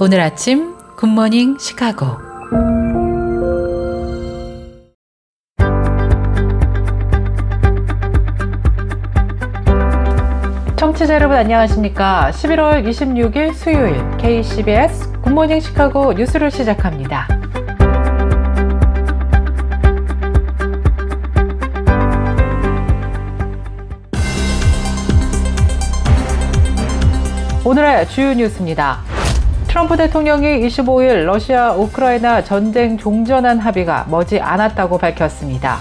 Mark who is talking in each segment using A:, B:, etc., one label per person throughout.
A: 오늘 아침 굿모닝 시카고. 청취자 여러분 안녕하십니까? 11월 26일 수요일 KCBS 굿모닝 시카고 뉴스를 시작합니다. 오늘의 주요 뉴스입니다. 트럼프 대통령이 25일 러시아 우크라이나 전쟁 종전안 합의가 머지 않았다고 밝혔습니다.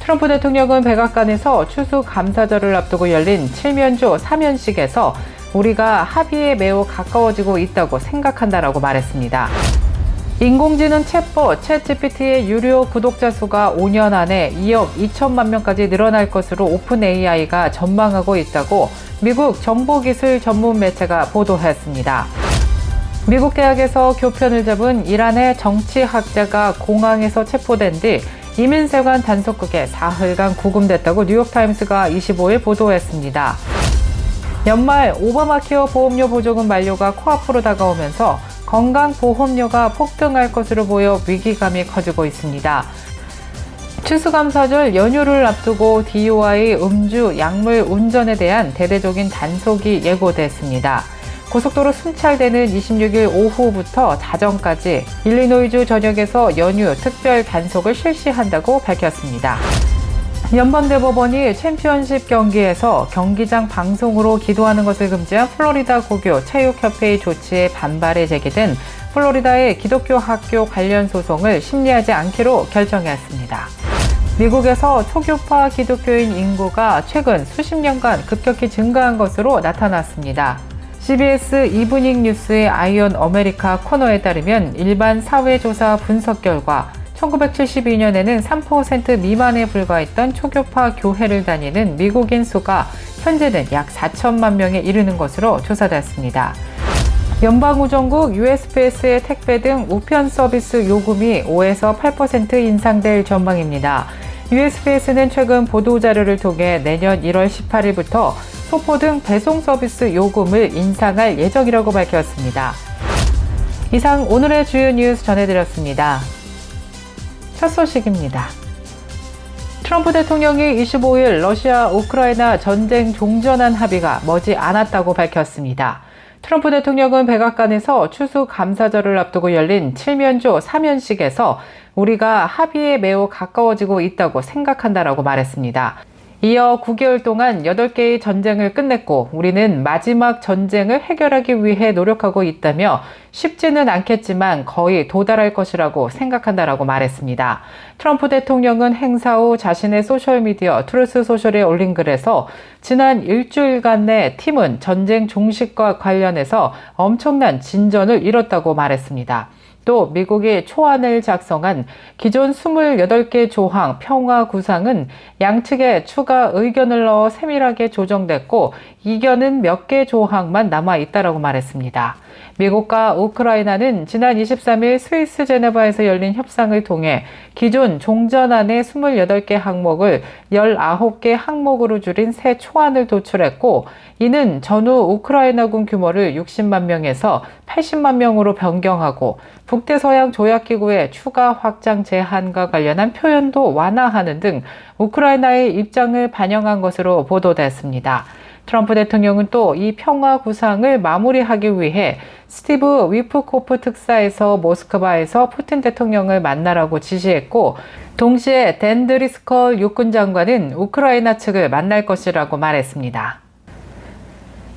A: 트럼프 대통령은 백악관에서 추수 감사절을 앞두고 열린 칠면조 사면식에서 우리가 합의에 매우 가까워지고 있다고 생각한다라고 말했습니다. 인공지능 챗봇 챗GPT의 유료 구독자 수가 5년 안에 2억 2천만 명까지 늘어날 것으로 오픈AI가 전망하고 있다고 미국 정보기술 전문 매체가 보도했습니다. 미국 대학에서 교편을 잡은 이란의 정치학자가 공항에서 체포된 뒤 이민세관 단속국에 사흘간 구금됐다고 뉴욕타임스가 25일 보도했습니다. 연말 오바마 케어 보험료 보조금 만료가 코앞으로 다가오면서 건강보험료가 폭등할 것으로 보여 위기감이 커지고 있습니다. 추수감사절 연휴를 앞두고 DUI 음주, 약물 운전에 대한 대대적인 단속이 예고됐습니다. 고속도로 순찰대는 26일 오후부터 자정까지 일리노이주 전역에서 연휴 특별 단속을 실시한다고 밝혔습니다. 연방대법원이 챔피언십 경기에서 경기장 방송으로 기도하는 것을 금지한 플로리다 고교 체육협회의 조치에 반발에 제기된 플로리다의 기독교 학교 관련 소송을 심리하지 않기로 결정했습니다. 미국에서 초교파 기독교인 인구가 최근 수십 년간 급격히 증가한 것으로 나타났습니다. CBS 이브닝 뉴스의 아이언 어메리카 코너에 따르면 일반 사회조사 분석 결과 1972년에는 3% 미만에 불과했던 초교파 교회를 다니는 미국인 수가 현재는 약 4천만 명에 이르는 것으로 조사됐습니다. 연방우정국 USPS의 택배 등 우편 서비스 요금이 5에서 8% 인상될 전망입니다. USPS는 최근 보도자료를 통해 내년 1월 18일부터 소포 등 배송 서비스 요금을 인상할 예정이라고 밝혔습니다. 이상 오늘의 주요 뉴스 전해드렸습니다. 첫 소식입니다. 트럼프 대통령이 25일 러시아 우크라이나 전쟁 종전안 합의가 머지 않았다고 밝혔습니다. 트럼프 대통령은 백악관에서 추수 감사절을 앞두고 열린 칠면조 사면식에서 우리가 합의에 매우 가까워지고 있다고 생각한다라고 말했습니다. 이어 9개월 동안 8개의 전쟁을 끝냈고 우리는 마지막 전쟁을 해결하기 위해 노력하고 있다며 쉽지는 않겠지만 거의 도달할 것이라고 생각한다라고 말했습니다. 트럼프 대통령은 행사 후 자신의 소셜미디어 트루스 소셜에 올린 글에서 지난 일주일간 내 팀은 전쟁 종식과 관련해서 엄청난 진전을 이뤘다고 말했습니다. 또 미국이 초안을 작성한 기존 28개 조항 평화 구상은 양측에 추가 의견을 넣어 세밀하게 조정됐고 이견은 몇 개 조항만 남아있다라고 말했습니다. 미국과 우크라이나는 지난 23일 스위스 제네바에서 열린 협상을 통해 기존 종전안의 28개 항목을 19개 항목으로 줄인 새 초안을 도출했고 이는 전후 우크라이나군 규모를 60만 명에서 80만 명으로 변경하고 북대서양 조약기구의 추가 확장 제한과 관련한 표현도 완화하는 등 우크라이나의 입장을 반영한 것으로 보도됐습니다. 트럼프 대통령은 또 이 평화 구상을 마무리하기 위해 스티브 위프코프 특사에서 모스크바에서 푸틴 대통령을 만나라고 지시했고 동시에 댄 드리스컬 육군 장관은 우크라이나 측을 만날 것이라고 말했습니다.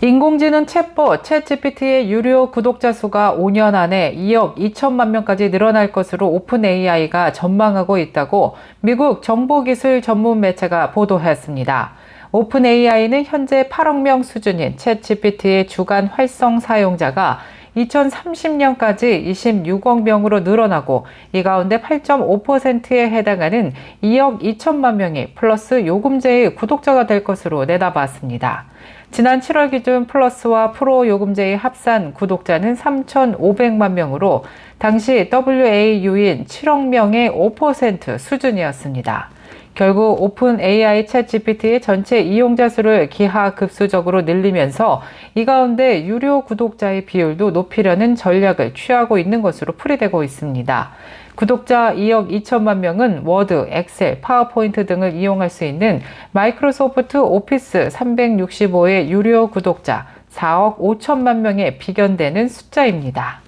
A: 인공지능 챗봇 챗GPT의 유료 구독자 수가 5년 안에 2억 2천만 명까지 늘어날 것으로 오픈AI가 전망하고 있다고 미국 정보기술 전문 매체가 보도했습니다. 오픈AI는 현재 8억 명 수준인 챗GPT의 주간 활성 사용자가 2030년까지 26억 명으로 늘어나고 이 가운데 8.5%에 해당하는 2억 2천만 명이 플러스 요금제의 구독자가 될 것으로 내다봤습니다. 지난 7월 기준 플러스와 프로 요금제의 합산 구독자는 3,500만 명으로 당시 WAU인 7억 명의 5% 수준이었습니다. 결국 오픈 AI 챗 GPT의 전체 이용자 수를 기하급수적으로 늘리면서 이 가운데 유료 구독자의 비율도 높이려는 전략을 취하고 있는 것으로 풀이되고 있습니다. 구독자 2억 2천만 명은 워드, 엑셀, 파워포인트 등을 이용할 수 있는 마이크로소프트 오피스 365의 유료 구독자 4억 5천만 명에 비견되는 숫자입니다.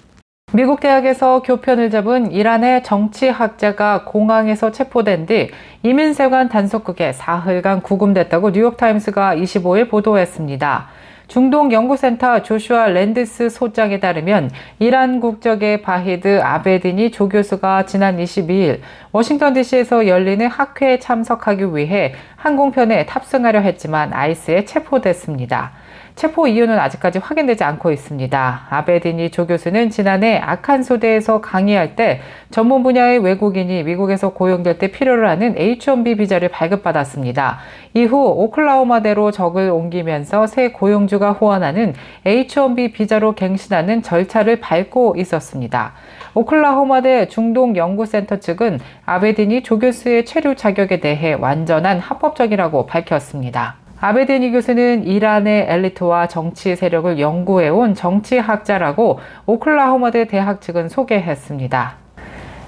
A: 미국 대학에서 교편을 잡은 이란의 정치학자가 공항에서 체포된 뒤 이민세관 단속국에 사흘간 구금됐다고 뉴욕타임스가 25일 보도했습니다. 중동연구센터 조슈아 랜드스 소장에 따르면 이란 국적의 바히드 아베디니 조교수가 지난 22일 워싱턴 DC에서 열리는 학회에 참석하기 위해 항공편에 탑승하려 했지만 아이스에 체포됐습니다. 체포 이유는 아직까지 확인되지 않고 있습니다. 아베디니 조교수는 지난해 아칸소대에서 강의할 때 전문 분야의 외국인이 미국에서 고용될 때 필요로 하는 H-1B 비자를 발급받았습니다. 이후 오클라호마대로 적을 옮기면서 새 고용주가 후원하는 H-1B 비자로 갱신하는 절차를 밟고 있었습니다. 오클라호마대 중동연구센터 측은 아베디니 조교수의 체류 자격에 대해 완전한 합법적이라고 밝혔습니다. 아베디니 교수는 이란의 엘리트와 정치 세력을 연구해온 정치학자라고 오클라호마대 대학 측은 소개했습니다.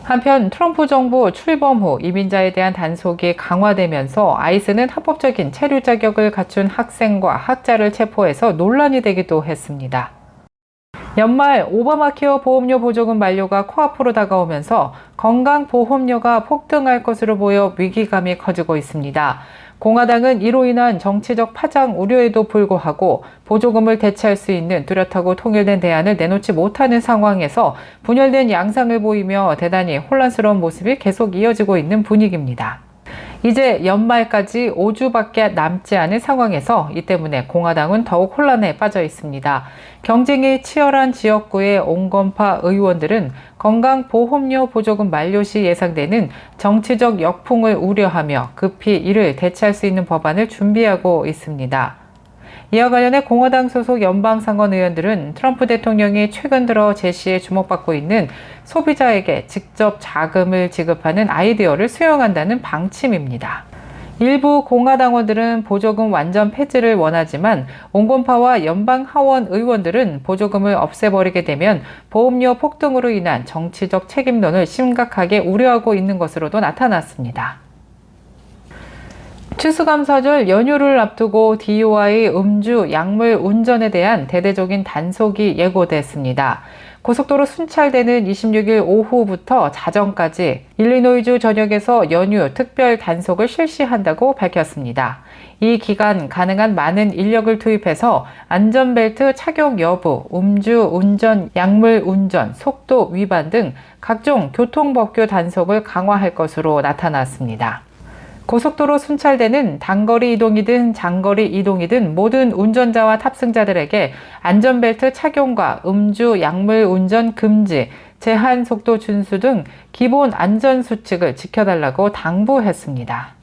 A: 한편 트럼프 정부 출범 후 이민자에 대한 단속이 강화되면서 아이스는 합법적인 체류 자격을 갖춘 학생과 학자를 체포해서 논란이 되기도 했습니다. 연말 오바마 케어 보험료 보조금 만료가 코앞으로 다가오면서 건강보험료가 폭등할 것으로 보여 위기감이 커지고 있습니다. 공화당은 이로 인한 정치적 파장 우려에도 불구하고 보조금을 대체할 수 있는 뚜렷하고 통일된 대안을 내놓지 못하는 상황에서 분열된 양상을 보이며 대단히 혼란스러운 모습이 계속 이어지고 있는 분위기입니다. 이제 연말까지 5주밖에 남지 않은 상황에서 이 때문에 공화당은 더욱 혼란에 빠져 있습니다. 경쟁이 치열한 지역구의 온건파 의원들은 건강보험료 보조금 만료 시 예상되는 정치적 역풍을 우려하며 급히 이를 대체할 수 있는 법안을 준비하고 있습니다. 이와 관련해 공화당 소속 연방상원 의원들은 트럼프 대통령이 최근 들어 제시에 주목받고 있는 소비자에게 직접 자금을 지급하는 아이디어를 수용한다는 방침입니다. 일부 공화당원들은 보조금 완전 폐지를 원하지만 온건파와 연방 하원 의원들은 보조금을 없애버리게 되면 보험료 폭등으로 인한 정치적 책임론을 심각하게 우려하고 있는 것으로도 나타났습니다. 추수감사절 연휴를 앞두고 DUI 음주, 약물 운전에 대한 대대적인 단속이 예고됐습니다. 고속도로 순찰대는 26일 오후부터 자정까지 일리노이주 전역에서 연휴 특별 단속을 실시한다고 밝혔습니다. 이 기간 가능한 많은 인력을 투입해서 안전벨트 착용 여부, 음주 운전, 약물 운전, 속도 위반 등 각종 교통법규 단속을 강화할 것으로 나타났습니다. 고속도로 순찰대는 단거리 이동이든 장거리 이동이든 모든 운전자와 탑승자들에게 안전벨트 착용과 음주, 약물 운전 금지, 제한 속도 준수 등 기본 안전수칙을 지켜달라고 당부했습니다.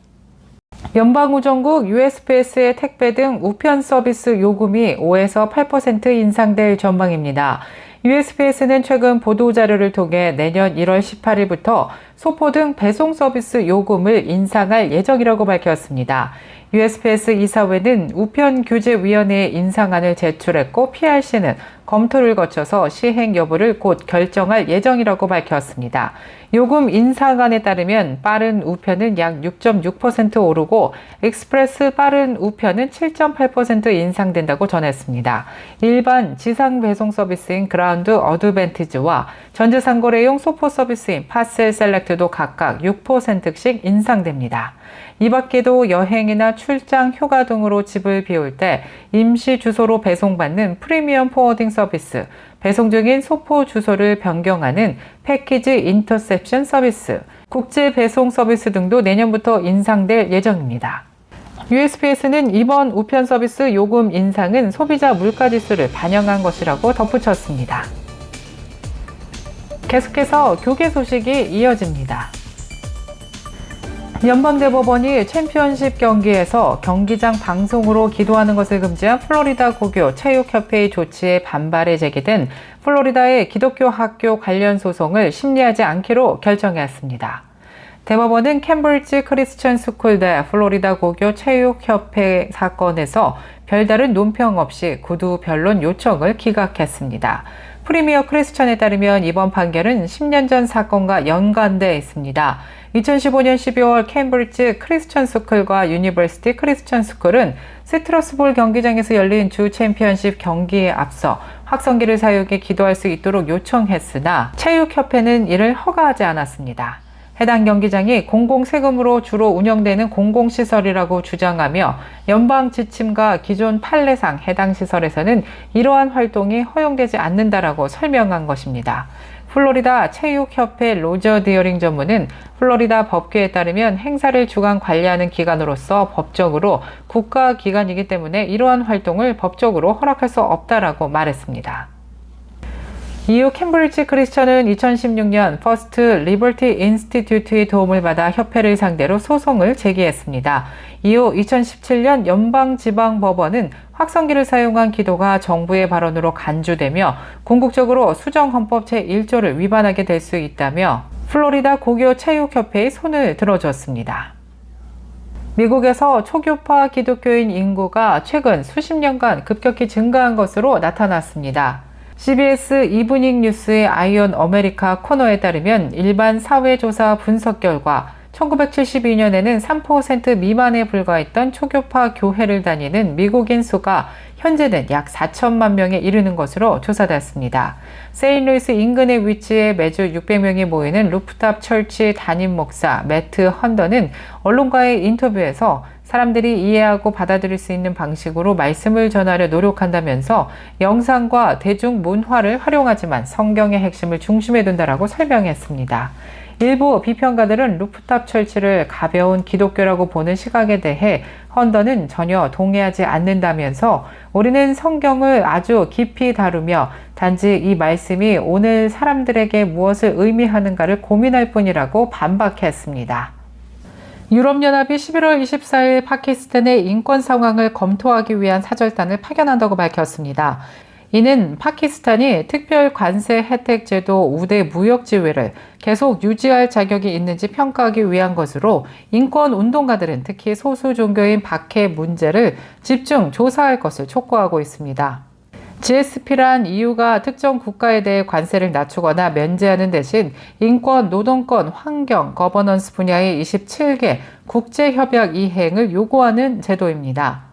A: 연방우정국 USPS의 택배 등 우편 서비스 요금이 5에서 8% 인상될 전망입니다. USPS는 최근 보도자료를 통해 내년 1월 18일부터 소포 등 배송 서비스 요금을 인상할 예정이라고 밝혔습니다. USPS 이사회는 우편규제위원회에 인상안을 제출했고 PRC는 검토를 거쳐서 시행 여부를 곧 결정할 예정이라고 밝혔습니다. 요금 인상안에 따르면 빠른 우편은 약 6.6% 오르고 익스프레스 빠른 우편은 7.8% 인상된다고 전했습니다. 일반 지상 배송 서비스인 그라운드 어드밴티지와 전자상거래용 소포 서비스인 파셀 셀렉트도 각각 6%씩 인상됩니다. 이 밖에도 여행이나 출장, 휴가 등으로 집을 비울 때 임시 주소로 배송받는 프리미엄 포워딩 서비스, 배송 중인 소포 주소를 변경하는 패키지 인터셉션 서비스, 국제 배송 서비스 등도 내년부터 인상될 예정입니다. USPS는 이번 우편 서비스 요금 인상은 소비자 물가지수를 반영한 것이라고 덧붙였습니다. 계속해서 교계 소식이 이어집니다. 연방대법원이 챔피언십 경기에서 경기장 방송으로 기도하는 것을 금지한 플로리다 고교 체육협회의 조치에 반발해 제기된 플로리다의 기독교 학교 관련 소송을 심리하지 않기로 결정했습니다. 대법원은 캠브리지 크리스천 스쿨 대 플로리다 고교 체육협회 사건에서 별다른 논평 없이 구두 변론 요청을 기각했습니다. 프리미어 크리스천에 따르면 이번 판결은 10년 전 사건과 연관돼 있습니다. 2015년 12월 캠브리지 크리스천 스쿨과 유니버시티 크리스천 스쿨은 시트러스볼 경기장에서 열린 주 챔피언십 경기에 앞서 확성기를 사용해 기도할 수 있도록 요청했으나 체육협회는 이를 허가하지 않았습니다. 해당 경기장이 공공세금으로 주로 운영되는 공공시설이라고 주장하며 연방 지침과 기존 판례상 해당 시설에서는 이러한 활동이 허용되지 않는다라고 설명한 것입니다. 플로리다 체육협회 로저 디어링 전무는 플로리다 법규에 따르면 행사를 주관 관리하는 기관으로서 법적으로 국가기관이기 때문에 이러한 활동을 법적으로 허락할 수 없다라고 말했습니다. 이후 캠브리지 크리스천은 2016년 퍼스트 리버티 인스티튜트의 도움을 받아 협회를 상대로 소송을 제기했습니다. 이후 2017년 연방지방법원은 확성기를 사용한 기도가 정부의 발언으로 간주되며 궁극적으로 수정헌법 제1조를 위반하게 될 수 있다며 플로리다 고교 체육협회의 손을 들어줬습니다. 미국에서 초교파 기독교인 인구가 최근 수십 년간 급격히 증가한 것으로 나타났습니다. CBS 이브닝 뉴스의 아이온 어메리카 코너에 따르면 일반 사회조사 분석 결과 1972년에는 3% 미만에 불과했던 초교파 교회를 다니는 미국인 수가 현재는 약 4천만 명에 이르는 것으로 조사됐습니다. 세인루이스 인근에 위치해 매주 600명이 모이는 루프탑 철치 담임 목사 매트 헌더는 언론과의 인터뷰에서 사람들이 이해하고 받아들일 수 있는 방식으로 말씀을 전하려 노력한다면서 영상과 대중문화를 활용하지만 성경의 핵심을 중심에 둔다라고 설명했습니다. 일부 비평가들은 루프탑 철치를 가벼운 기독교라고 보는 시각에 대해 헌더는 전혀 동의하지 않는다면서 우리는 성경을 아주 깊이 다루며 단지 이 말씀이 오늘 사람들에게 무엇을 의미하는가를 고민할 뿐이라고 반박했습니다. 유럽연합이 11월 24일 파키스탄의 인권 상황을 검토하기 위한 사절단을 파견한다고 밝혔습니다. 이는 파키스탄이 특별 관세 혜택 제도 우대 무역 지위를 계속 유지할 자격이 있는지 평가하기 위한 것으로 인권 운동가들은 특히 소수 종교인 박해 문제를 집중 조사할 것을 촉구하고 있습니다. GSP란 EU가 특정 국가에 대해 관세를 낮추거나 면제하는 대신 인권, 노동권, 환경, 거버넌스 분야의 27개 국제협약 이행을 요구하는 제도입니다.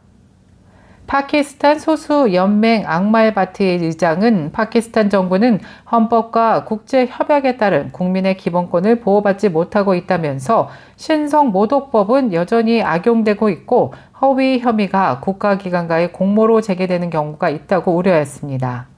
A: 파키스탄 소수 연맹 악말 바티의 의장은 파키스탄 정부는 헌법과 국제협약에 따른 국민의 기본권을 보호받지 못하고 있다면서 신성모독법은 여전히 악용되고 있고 허위 혐의가 국가기관과의 공모로 제기되는 경우가 있다고 우려했습니다.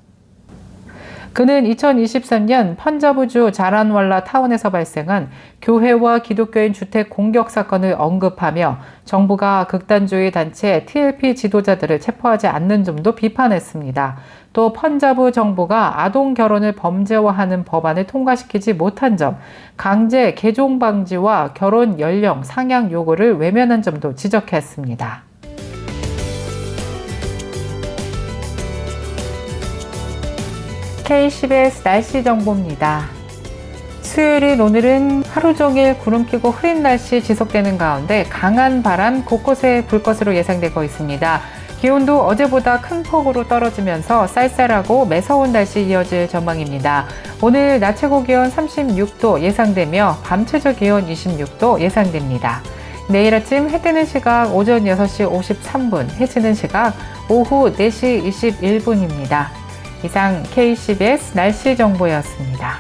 A: 그는 2023년 펀자브주 자란왈라 타운에서 발생한 교회와 기독교인 주택 공격 사건을 언급하며 정부가 극단주의 단체 TLP 지도자들을 체포하지 않는 점도 비판했습니다. 또 펀자브 정부가 아동 결혼을 범죄화하는 법안을 통과시키지 못한 점, 강제 개종 방지와 결혼 연령 상향 요구를 외면한 점도 지적했습니다. KCBS 날씨 정보입니다. 수요일인 오늘은 하루 종일 구름 끼고 흐린 날씨 지속되는 가운데 강한 바람 곳곳에 불 것으로 예상되고 있습니다. 기온도 어제보다 큰 폭으로 떨어지면서 쌀쌀하고 매서운 날씨 이어질 전망입니다. 오늘 낮 최고 기온 36도 예상되며 밤 최저 기온 26도 예상됩니다. 내일 아침 해 뜨는 시각 오전 6시 53분, 해 지는 시각 오후 4시 21분입니다. 이상 KCBS 날씨 정보였습니다.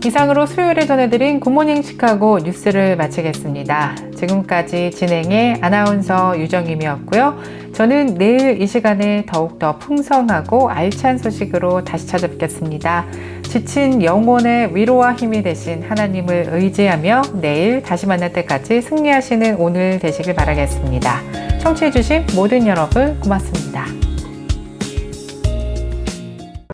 A: 이상으로 수요일에 전해드린 굿모닝 시카고 뉴스를 마치겠습니다. 지금까지 진행의 아나운서 유정임이었고요. 저는 내일 이 시간에 더욱더 풍성하고 알찬 소식으로 다시 찾아뵙겠습니다. 지친 영혼의 위로와 힘이 되신 하나님을 의지하며 내일 다시 만날 때까지 승리하시는 오늘 되시길 바라겠습니다. 청취해주신 모든 여러분 고맙습니다.